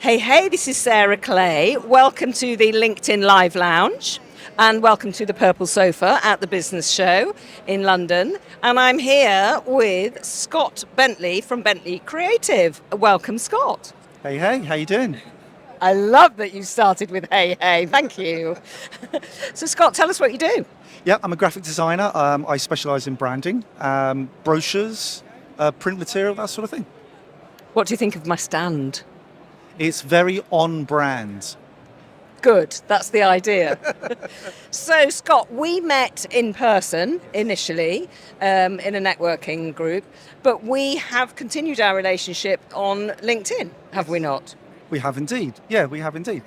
Hey, this is Sarah Clay. Welcome to the LinkedIn Live Lounge and welcome to the Purple Sofa at the Business Show in London. And I'm here with Scott Bentley from Bentley Creative. Welcome, Scott. Hey, how you doing? I love that you started with hey. Thank you. So, Scott, tell us what you do. Yeah, I'm a graphic designer. I specialise in branding, brochures, print material, that sort of thing. What do you think of my stand? It's very on brand. Good, that's the idea. So, Scott, we met in person initially in a networking group, but we have continued our relationship on LinkedIn, have we not? We have indeed. Yeah, we have indeed.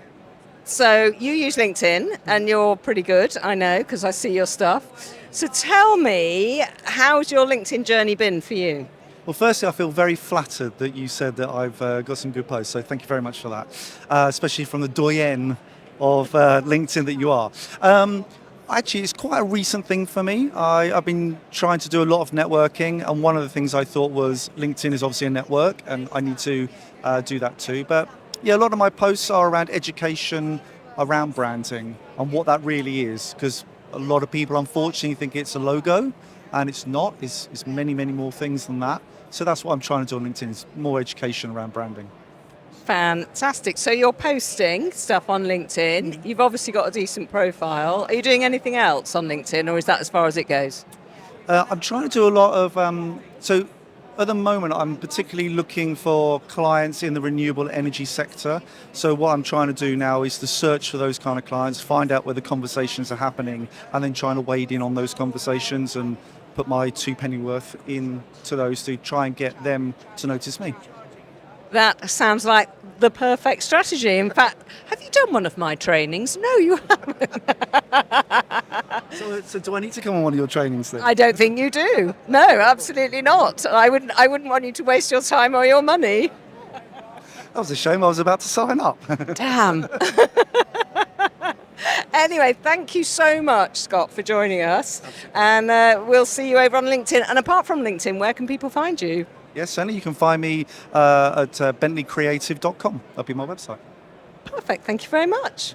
So, you use LinkedIn and you're pretty good, I know, because I see your stuff. So, tell me, how's your LinkedIn journey been for you? Well, firstly, I feel very flattered that you said that I've got some good posts, so thank you very much for that, especially from the doyenne of LinkedIn that you are. Actually, it's quite a recent thing for me. I've been trying to do a lot of networking, and one of the things I thought was LinkedIn is obviously a network, and I need to do that too. But yeah, a lot of my posts are around education, around branding, and what that really is, because a lot of people unfortunately think it's a logo, and it's not. It's many more things than that. So that's what I'm trying to do on LinkedIn, is more education around branding. Fantastic. So you're posting stuff on LinkedIn. You've obviously got a decent profile. Are you doing anything else on LinkedIn, or is that as far as it goes? I'm trying to do a lot of, so at the moment I'm particularly looking for clients in the renewable energy sector. So what I'm trying to do now is to search for those kind of clients, find out where the conversations are happening, and then trying to wade in on those conversations and put my two penny worth into those to try and get them to notice me. That sounds like the perfect strategy. In fact, have you done one of my trainings? No, you haven't. So do I need to come on one of your trainings then? I don't think you do. No, absolutely not. I wouldn't want you to waste your time or your money. That was a shame, I was about to sign up. Damn. Anyway, thank you so much, Scott, for joining us. And we'll see you over on LinkedIn. And apart from LinkedIn, where can people find you? Yes, certainly. You can find me at bentleycreative.com. That'll be my website. Perfect. Thank you very much.